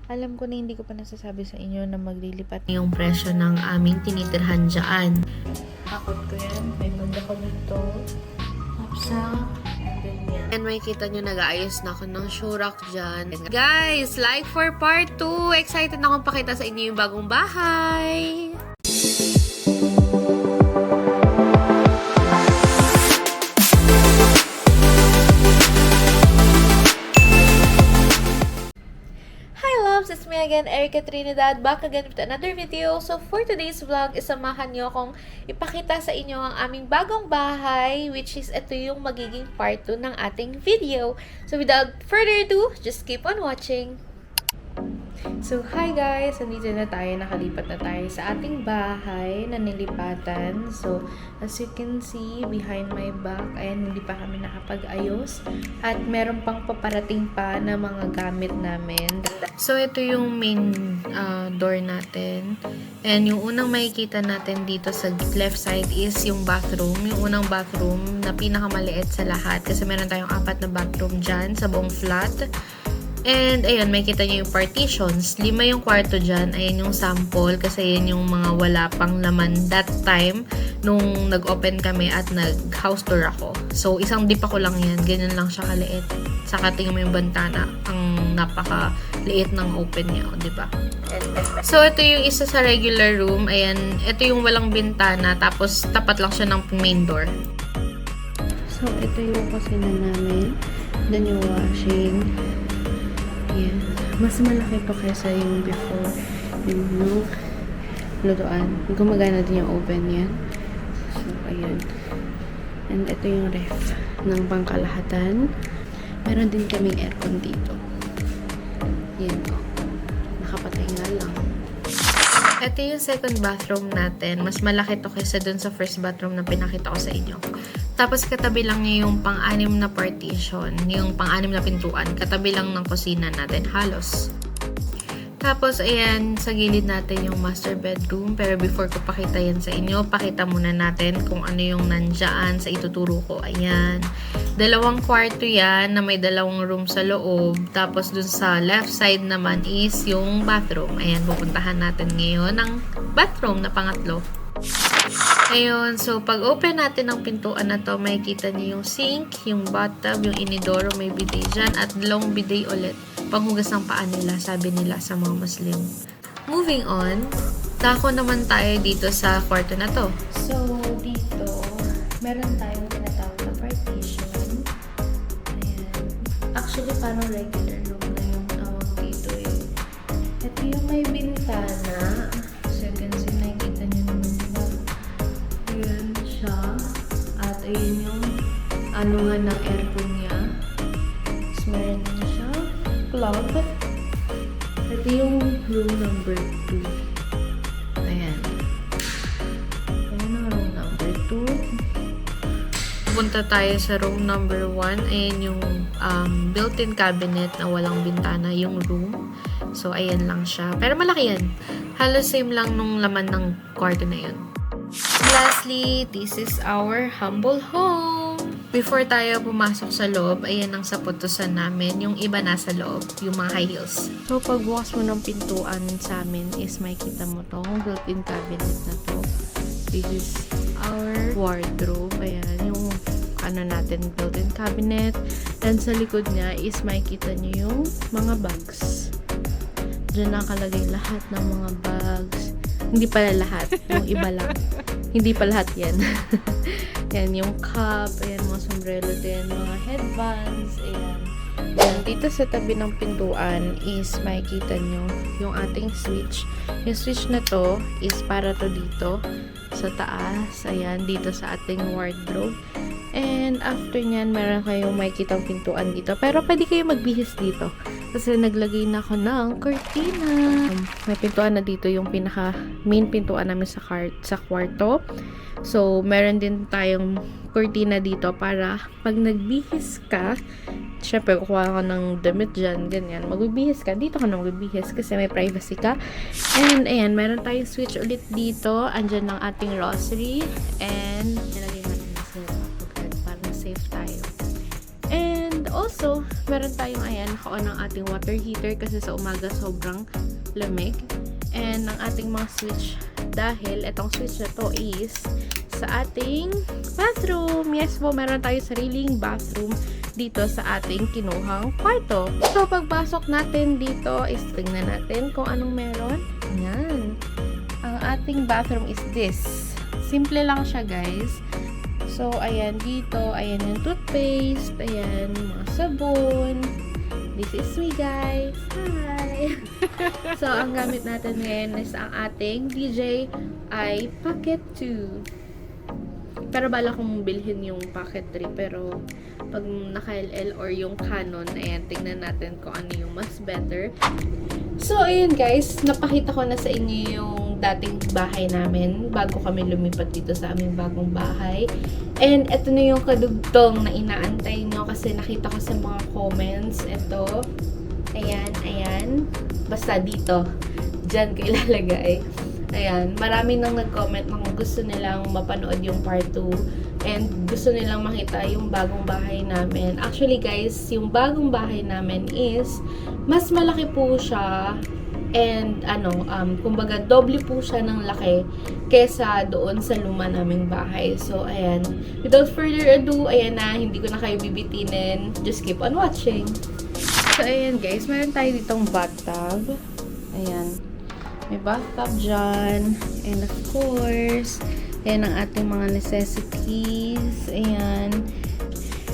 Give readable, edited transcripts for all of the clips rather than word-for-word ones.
Alam ko na hindi ko pa nasasabi sa inyo na maglilipat yung presyo ng aming tinitirhan dyan. Takot ko yan. May banda ko dito. Hapsa. And may kita nyo, nag-aayos na ako ng shoe rack dyan. Guys, like for part 2! Excited na akong pakita sa inyo yung bagong bahay! It's me again, Erica Trinidad, back again with another video. So for today's vlog, isamahan nyo akong ipakita sa inyo ang aming bagong bahay, which is ito yung magiging part 2 ng ating video. So without further ado, just keep on watching. So hi guys, nandito na tayo, nakalipat na tayo sa ating bahay na nilipatan. So as you can see behind my back, ayan, hindi pa kami nakapag-ayos at meron pang paparating pa na mga gamit namin. So ito yung main door natin, and yung unang makikita natin dito sa left side is yung bathroom, yung unang bathroom na pinakamaliit sa lahat kasi meron tayong 4 na bathroom dyan sa buong flat. And, ayan, may kita nyo yung partitions. 5 yung kwarto dyan. Ayan yung sample kasi yan yung mga wala pang laman that time nung nag-open kami at nag-house tour ako. So, isang dip ako lang yan. Ganyan lang siya kaliit. Saka tingnan mo yung bantana. Ang napaka-liit ng open niya, diba? So, ito yung isa sa regular room. Ayan, ito yung walang bintana. Tapos, tapat lang siya ng main door. So, ito yung kusina namin. Then yung washing. Yan. Mas malaki to kaysa yung before. Yung lutuan. Gumagana din yung oven yan. So, ayun. And ito yung ref ng pangkalahatan. Meron din kaming aircon dito. Yan o. Nakapatay nga lang. Ito yung second bathroom natin. Mas malaki to kaysa dun sa first bathroom na pinakita ko sa inyo. Tapos katabi lang niya yung pang-anim na partition, yung pang-anim na pintuan. Katabi lang ng kusina natin, halos. Tapos ayan, sa gilid natin yung master bedroom. Pero before ko pakita yan sa inyo, pakita muna natin kung ano yung nandyan sa ituturo ko. Ayan. 2 kwarto yan na may 2 room sa loob. Tapos dun sa left side naman is yung bathroom. Ayan, pupuntahan natin ngayon ang bathroom na pangatlo. Ayun, so pag open natin ng pintuan na to, makikita niyo yung sink, yung bathtub, yung inidoro, may bidet dyan, at 2 bidet ulit. Panghugas ng paa nila, sabi nila sa mga Muslim. Moving on, tako naman tayo dito sa kwarto na to. So, dito, meron tayong tinatawag na partition. Ayan. Actually, parang regular room na yung tawag dito eh. Ito yung may bintana. So, you can see, nakikita nyo naman diba? Ayan siya. At ayun yung anuhan ng aircon niya. Tapos meron din siya plug. Ito yung room number 2. Ayan. Ayan ang room number 2. Punta tayo sa room number 1. Ayan yung built-in cabinet na walang bintana, yung room. So, ayan lang siya. Pero malaki yan. Halos same lang nung laman ng kwarto na yun. Lastly, this is our humble home. Before tayo pumasok sa loob, ayan ang saputusan namin. Yung iba nasa loob, yung mga high heels. So, pagbukas mo ng pintuan sa amin is makikita mo tong built-in cabinet na to. This is our wardrobe. Ayan, yung ano natin, built-in cabinet. And sa likod niya is makikita nyo yung mga bags. Diyan nakalagay lahat ng mga bags. Hindi pala lahat. Yung iba lang. Hindi pa lahat yan. Yan, yung cup. Ayan, mga sombrero din. Mga headbands. Ayan. Yan, dito sa tabi ng pintuan is makikita nyo yung ating switch. Yung switch na to is para to dito sa taas. Ayan, dito sa ating wardrobe. And after nyan, meron kayong makikitang pintuan dito. Pero pwede kayo magbihis dito. Kasi naglagay na ako ng cortina. May pintuan na dito, yung pinaka main pintuan namin sa kwarto. So, meron din tayong cortina dito para pag nagbihis ka, syempre kukuha ka ng damit dyan, ganyan. Magbibihis ka, dito ka na magbibihis kasi may privacy ka. And ayan, meron tayong switch ulit dito. Andyan ng ating rosary. And nilagay natin na sila para safe tayo. And also, So, meron tayong ayan, naka-on ang ating water heater kasi sa umaga sobrang lamig. And ang ating mga switch, dahil itong switch na to is sa ating bathroom. Yes po, meron tayo sariling bathroom dito sa ating kinuhang kwarto. So, pagpasok natin dito is tingnan natin kung anong meron. Ayan. Ang ating bathroom is this. Simple lang siya, guys. So, ayan dito. Ayan yung toothpaste. Ayan, mga sabon. This is me, guys. Hi! So, ang gamit natin ngayon is ang ating DJI Pocket 2. Pero bala kong bilhin yung Pocket 3. Pero, pag naka-LL or yung Canon, ayan, tingnan natin kung ano yung mas better. So, ayun guys, napakita ko na sa inyo yung dating bahay namin bago kami lumipat dito sa aming bagong bahay. And ito na yung kadugtong na inaantay nyo kasi nakita ko sa mga comments. Ito, ayan, ayan. Basta dito, dyan ko ilalagay. Ayan, marami nang nag-comment na kung gusto nilang mapanood yung part 2 and gusto nilang makita yung bagong bahay namin. Actually guys, yung bagong bahay namin is mas malaki po siya and kumbaga doble po siya ng laki kesa doon sa luma naming bahay. So ayan, without further ado, ayan na, hindi ko na kayo bibitinin. Just keep on watching. So ayan guys, meron tayo ditong bathtub. Ayan. May bathtub dyan. And of course, ayan ang ating mga necessities. Ayan.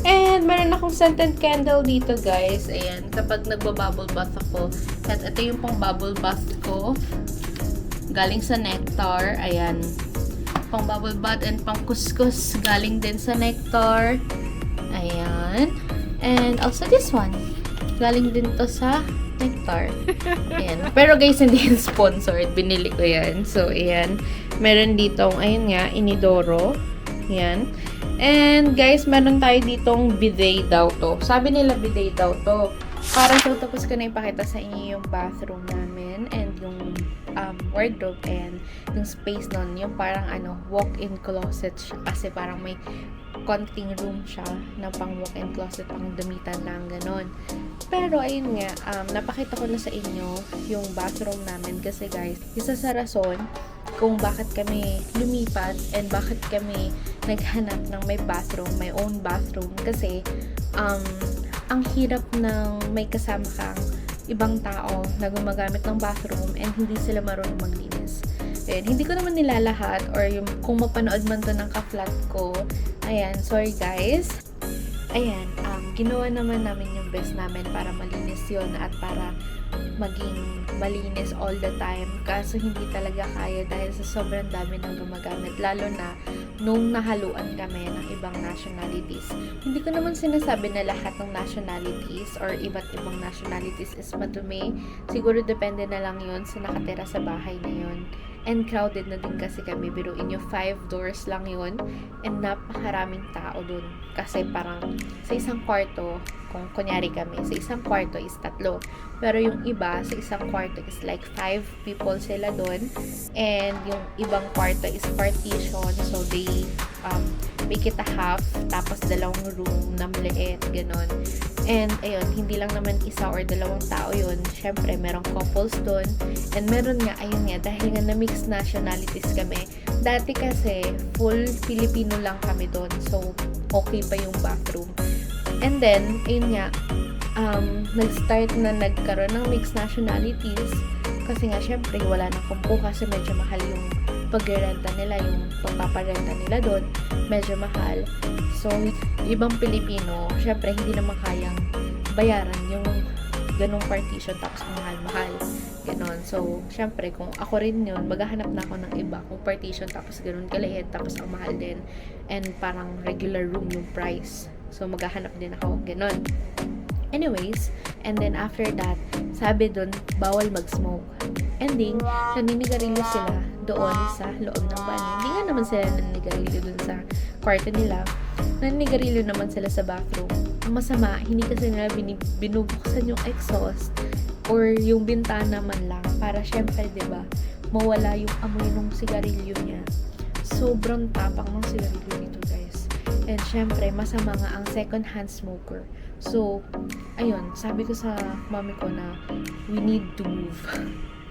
And meron akong scented candle dito, guys. Ayan. Kapag nagba-bubble bath ako. At ito yung pang bubble bath ko. Galing sa Nectar. Ayan. Pang bubble bath and pang kuskus. Galing din sa Nectar. Ayan. And also this one. Galing din to sa Nectar. Ayan. Pero guys, hindi yan sponsored. Binili ko yan. So, ayan. Meron ditong, ayun nga, inidoro. Ayan. And guys, meron tayo ditong bidet daw to. Sabi nila bidet daw to. Para so, tapos ko na ipakita sa inyo yung bathroom namin and yung wardrobe and yung space nun. Yung parang walk-in closet siya. Kasi parang may konting room siya na pang walk-in closet, pang damitan lang, ganon. Pero, ayun nga, napakita ko na sa inyo yung bathroom namin kasi guys, isa sa rason kung bakit kami lumipat and bakit kami naghanap ng may bathroom, may own bathroom kasi ang hirap ng may kasama kang ibang tao na gumagamit ng bathroom and hindi sila marunong maglinis. Ayan, hindi ko naman nilalahat or yung kung mapanood man to ng ka-flat ko. Ayan, sorry guys. Ayan, ginawa naman namin yung best namin para malinis yun at para maging malinis all the time. Kaso hindi talaga kaya dahil sa sobrang dami ng gumagamit. Lalo na nung nahaluan kami ng ibang nationalities. Hindi ko naman sinasabi na lahat ng nationalities or iba't ibang nationalities is madumi. Siguro depende na lang yun sa nakatira sa bahay na yun. And crowded na din kasi kami. Biruin nyo, 5 doors lang yun. And napakaraming tao dun. Kasi parang sa isang kwarto, kung kunyari kami, sa isang kwarto is 3. Pero yung iba, sa isang kwarto is like 5 people sila dun. And yung ibang kwarto is partition. So they make it a half. Tapos 2 room na maliit. Ganon. And ayun, hindi lang naman 1 or 2 tao yun. Syempre, merong couples dun. And meron nga, ayun nga, dahil nga na mixed nationalities kami. Dati kasi, full Filipino lang kami dun. So, okay pa yung bathroom. And then, ayun nga, nag-start na nagkaroon ng mixed nationalities. Kasi nga, syempre, wala nang kumpo kasi medyo mahal yung pag-renta nila, yung pagpaparenta nila doon. Medyo mahal. So, ibang Pilipino, syempre, hindi naman kayang bayaran yung ganong partition tapos mahal-mahal. Ganon. So, syempre, kung ako rin yun, maghahanap na ako ng iba. Kung partition tapos ganon kaliit, tapos ang mahal din. And parang regular room yung price. So, maghahanap din ako. Ganon. Anyways, and then after that, sabi dun, bawal mag-smoke. Ending, naninigarilyo sila doon sa loob ng banyo. Hindi nga naman sila naninigarilyo dun sa kwarto nila. Naninigarilyo naman sila sa bathroom. Ang masama, hindi kasi nila binubuksan yung exhaust or yung bintana man lang para syempre, diba, mawala yung amoy ng sigarilyo niya. Sobrang tapang ng sigarilyo nito, guys. And syempre, masama nga ang second-hand smoker. So, ayun, sabi ko sa mami ko na we need to move.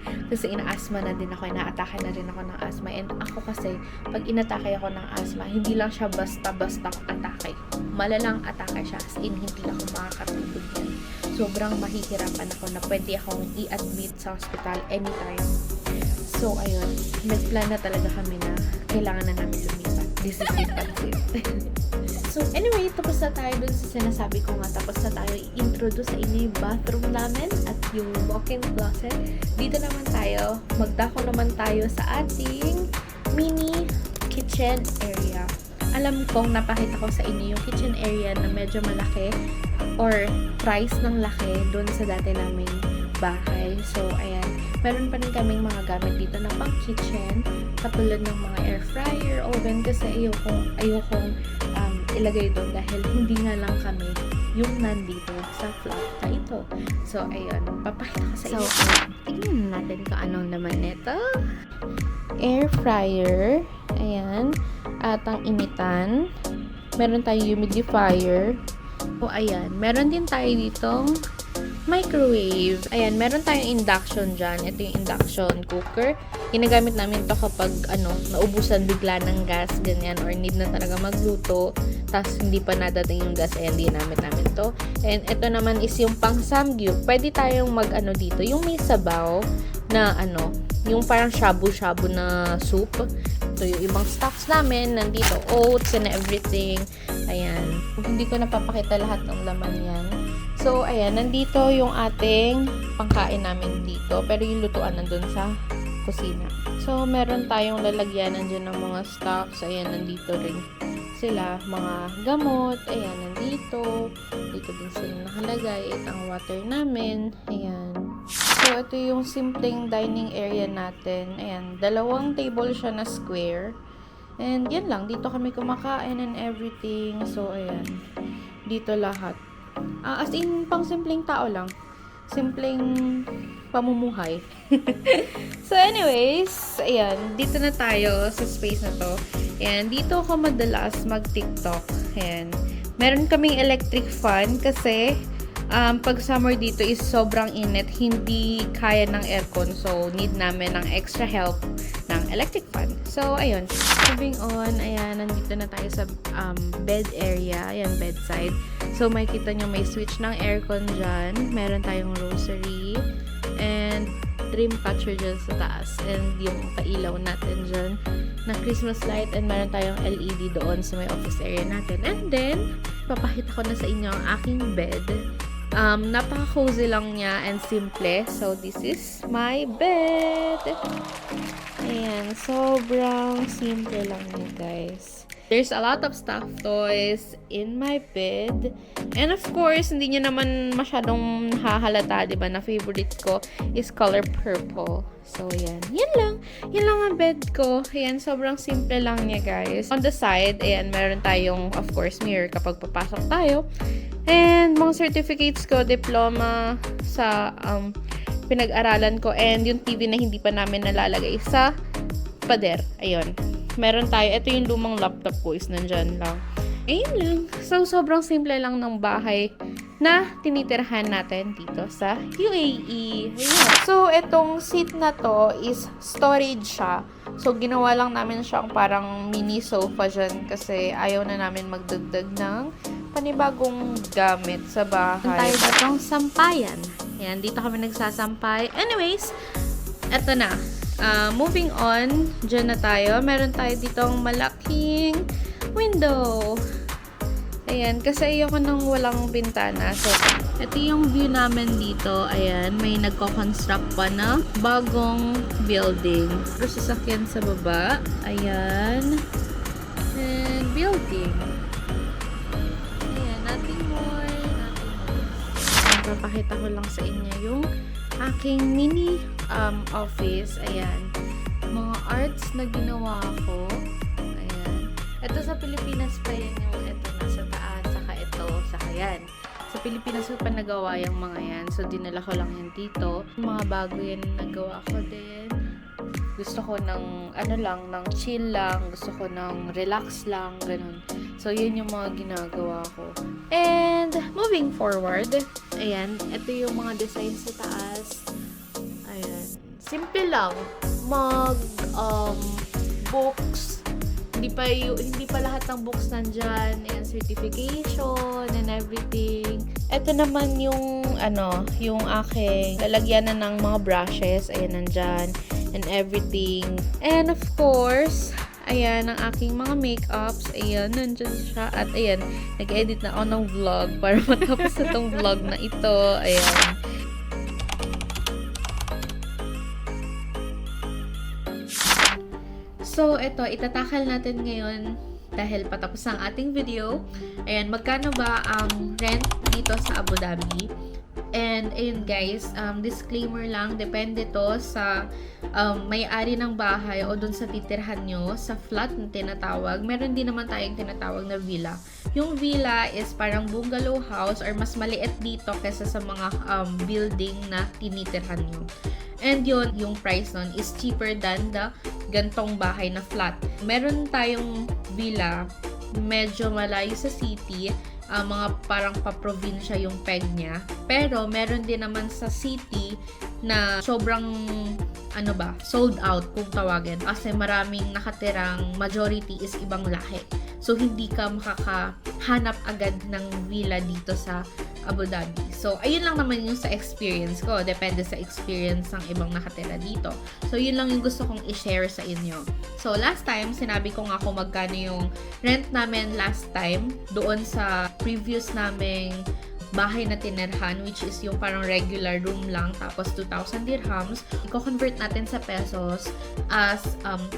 Kasi ina-asthma na din ako, inaatake na rin ako ng asthma. And ako kasi, pag inatake ako ng asthma, hindi lang siya basta-basta atake. Malalang atake siya, as in, hindi ako makakatulog yan. Sobrang mahihirapan ako na pwede akong i-admit sa hospital anytime. So, ayun, nagplan na talaga kami na kailangan na namin lumipat. This is it. So, anyway, tapos na tayo dun sa sinasabi ko nga. Tapos na tayo i-introduce sa inyo yung bathroom namin at yung walk-in closet. Dito naman tayo, magdako naman tayo sa ating mini kitchen area. Alam kong napakita ko sa inyo yung kitchen area na medyo malaki or price ng laki dun sa dati naming bahay. So, ayan. Meron pa rin kaming mga gamit dito na pang kitchen. Katulad ng mga air fryer, oven. Kasi ayokong ilagay doon dahil hindi nga lang kami yung nandito sa flat na ito. So, ayun. Papakita ko sa inyo. So, tingnan natin kung anong naman nito. Air fryer. Ayan. At ang initan. Meron tayong humidifier. O, ayan. Meron din tayo ditong microwave. Ayan, meron tayong induction dyan. Ito yung induction cooker. Ginagamit namin to kapag, naubusan bigla ng gas, ganyan, or need na talaga magluto, tapos hindi pa nadating yung gas, ayan, di namin to. And ito naman is yung pang samgyup. Pwede tayong dito, yung may sabaw na, yung parang shabu-shabu na soup. Ito yung ibang stocks namin, nandito, oats and everything. Ayan. Hindi ko napapakita lahat ng laman yan. So, ayan, nandito yung ating pangkain namin dito. Pero yung lutuan nandun sa kusina. So, meron tayong lalagyan nandyan ng mga stocks. Ayan, nandito rin sila. Mga gamot. Ayan, nandito. Dito din sila nakalagay. Ito ang water namin. Ayan. So, ito yung simpleng dining area natin. Ayan, 2 table siya na square. And, yan lang. Dito kami kumakain and everything. So, ayan. Dito lahat. As in, pang simpleng tao lang. Simpleng pamumuhay. So, anyways, ayan. Dito na tayo sa space na to. Ayan. Dito ako madalas mag-TikTok. Ayan. Meron kaming electric fan kasi pag summer dito is sobrang init. Hindi kaya ng aircon. So, need namin ng extra help ng electric fan. So, ayun. Moving on, ayan, nandito na tayo sa bed area. Ayan, bedside. So, makikita nyo may switch ng aircon dyan. Meron tayong rosary. And dream catcher dyan sa taas. And yung pailaw natin dyan na Christmas light. And meron tayong LED doon sa may office area natin. And then, papakita ko na sa inyo ang aking bed. Napaka-cozy lang niya and simple. So, this is my bed. Ayan, sobrang simple lang niya, guys. There's a lot of stuffed toys in my bed. And of course, hindi niya naman masyadong hahalata, diba, na favorite ko is color purple. So, ayan. Yan lang. Yan lang ang bed ko. Ayan, sobrang simple lang niya, guys. On the side, ayan, meron tayong, of course, mirror kapag papasok tayo. And, mga certificates ko, diploma sa pinag-aralan ko. And, yung TV na hindi pa namin nalalagay sa pader. Ayun. Meron tayo. Ito yung lumang laptop ko is nandyan lang. Ayun lang. So, sobrang simple lang ng bahay na tinitirhan natin dito sa UAE. Ayun. So, itong seat na to is storage siya. So, ginawa lang namin siyang parang mini sofa dyan kasi ayaw na namin magdagdag ng panibagong gamit sa bahay. Tayo ditong sampayan. Ayan, dito kami nagsasampay. Anyways, eto na. Moving on, dyan na tayo. Meron tayo ditong malaking window. Ayan, kasi ayoko nang walang bintana. So, ito yung view namin dito. Ayan, may nagko-construct pa na bagong building. Pero sasakyan sa baba. Ayan. And building. Ayan, nothing more. Papakita ko lang sa inyo yung aking mini office. Ayan. Mga arts na ginawa ko. Ayan. Ito sa Pilipinas pa yan yung ito nasa taas. Saka ito. Saka yan. Sa Pilipinas ko pa nagawa yung mga yan. So, dinala ko lang yan dito. Mga bago yan nagawa ko din. Gusto ko ng ano lang, ng chill lang, gusto ko ng relax lang, ganun. So, yun yung mga ginagawa ko. And, moving forward, ayan, ito yung mga designs sa taas. Ayan. Simple lang. Books. Hindi pa lahat ng books nandyan. And certification and everything. Ito naman yung, yung aking lalagyanan ng mga brushes. Ayan, nandyan. And everything. And of course, ayan, ang aking mga makeups. Ayan, nandyan siya. At ayan, nag-edit na ako ng vlog para matapos na tong vlog na ito. Ayan. So, ito, itatakal natin ngayon dahil patapos ang ating video. Ayan, magkano ba ang rent dito sa Abu Dhabi? And, ayun guys, disclaimer lang, depende to sa may-ari ng bahay o dun sa titirhan nyo, sa flat na tinatawag. Meron din naman tayong tinatawag na villa. Yung villa is parang bungalow house or mas maliit dito kesa sa mga building na tinitirhan nyo. And yun, yung price nun is cheaper than the gantong bahay na flat. Meron tayong villa, medyo malayo sa city, mga parang pa-provincia yung peg niya. Pero meron din naman sa city na sobrang sold out kung tawagin. Kasi maraming nakatirang majority is ibang lahi. So, hindi ka makakahanap agad ng villa dito sa Abu Dhabi. So, ayun lang naman yung sa experience ko. Depende sa experience ng ibang nakatira dito. So, yun lang yung gusto kong i-share sa inyo. So, last time, sinabi ko nga kung magkano yung rent namin last time doon sa previous naming bahay na tinirhan, which is yung parang regular room lang, tapos 2,000 dirhams. I-convert natin sa pesos as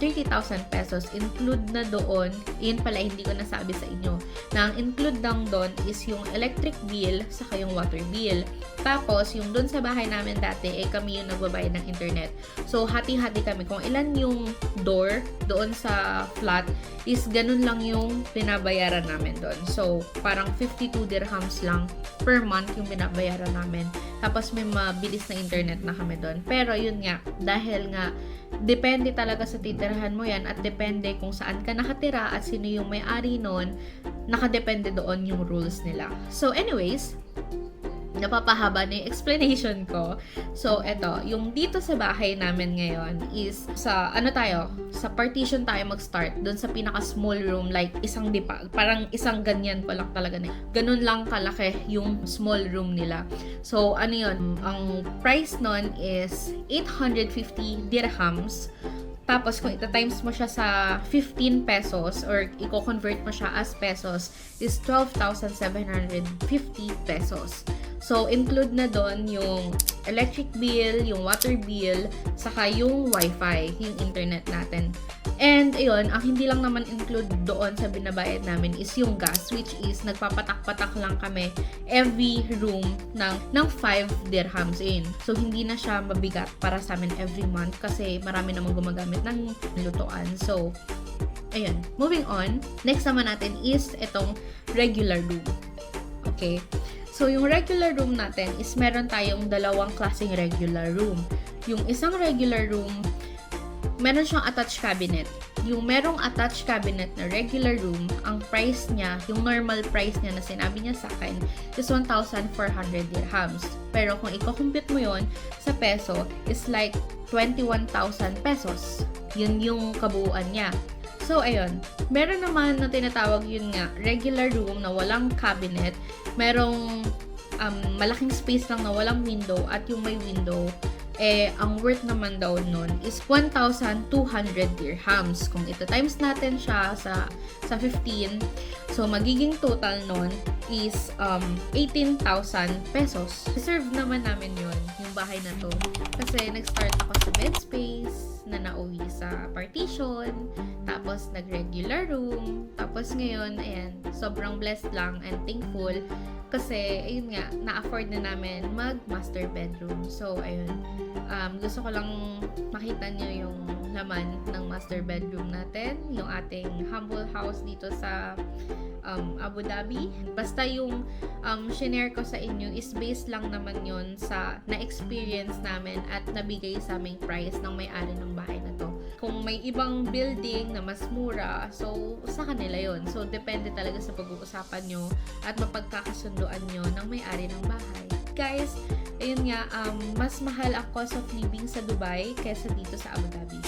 30,000 pesos. Include na doon, yun pala hindi ko nasabi sa inyo, na ang include lang doon is yung electric bill saka yung water bill. Tapos, yung doon sa bahay namin dati, kami yung nagbabayad ng internet. So, hati-hati kami. Kung ilan yung door doon sa flat, is ganun lang yung binabayaran namin doon. So, parang 52 dirhams lang per month yung binabayaran namin. Tapos may mabilis na internet na kami doon. Pero yun nga, dahil nga depende talaga sa titirahan mo yan at depende kung saan ka nakatira at sino yung may-ari nun, nakadepende doon yung rules nila. So anyways, napapahaba na yung explanation ko. So, eto, yung dito sa bahay namin ngayon is sa, sa partition tayo mag-start. Doon sa pinaka-small room, like isang parang isang ganyan pa lang talaga na. Ganun lang kalaki yung small room nila. So, yun, ang price nun is 850 dirhams. Tapos, kung ita-times mo siya sa 15 pesos or i-convert mo siya as pesos, is 12,750 pesos. So, include na doon yung electric bill, yung water bill, saka yung wifi, yung internet natin. And, ayun, ang hindi lang naman include doon sa binabayad namin is yung gas, which is nagpapatak-patak lang kami every room ng 5 dirhams in. So, hindi na siya mabigat para sa amin every month kasi marami namang gumagamit ng lutuan. So, ayun. Moving on, next naman natin is itong regular room. Okay? So, yung regular room natin is meron tayong dalawang klaseng regular room. Yung isang regular room, meron siyang attached cabinet. Yung merong attached cabinet na regular room, ang price niya, yung normal price niya na sinabi niya sa akin, is 1,400 dirhams. Pero kung i-compute mo yon sa peso, is like 21,000 pesos. Yun yung kabuuan niya. So, ayun. Meron naman na tinatawag yun nga, regular room na walang cabinet. Merong malaking space lang na walang window at yung may window, ang worth naman daw nun is 1,200 dirhams. Kung ito times natin siya sa 15, so magiging total nun is 18,000 pesos. Reserve naman namin yun, yung bahay na to. Kasi nag-start ako sa bed space, na nauwi sa partition, tapos nag-regular room, tapos ngayon, ayan, sobrang blessed lang and thankful Kasi, ayun nga, na-afford na namin mag-master bedroom. So, ayun. Gusto ko lang makita nyo yung laman ng master bedroom natin. Yung ating humble house dito sa Abu Dhabi. Basta yung shinare ko sa inyo is based lang naman yon sa na-experience namin at nabigay sa aming price ng may-ari ng bahay na to. Kung may ibang building na mas mura, so sa kanila yon. So, depende talaga sa pag-uusapan nyo at mapagkakasunduan nyo ng may-ari ng bahay. Guys, ayun nga, mas mahal ang cost of living sa Dubai kaysa dito sa Abu Dhabi.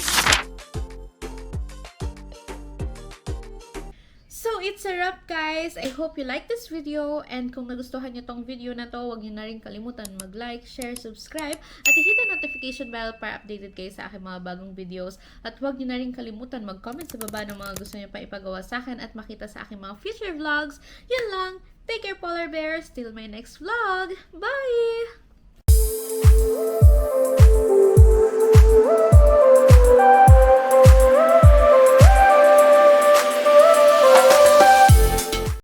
So, it's a wrap, guys. I hope you like this video. And kung nagustuhan nyo tong video na to, huwag nyo na rin kalimutan mag-like, share, subscribe, at i-hit ang notification bell para updated kayo sa aking mga bagong videos. At huwag nyo na rin kalimutan mag-comment sa baba ng mga gusto nyo pa ipagawa sa akin at makita sa aking mga future vlogs. Yan lang. Take care, Polar Bears. Till my next vlog. Bye!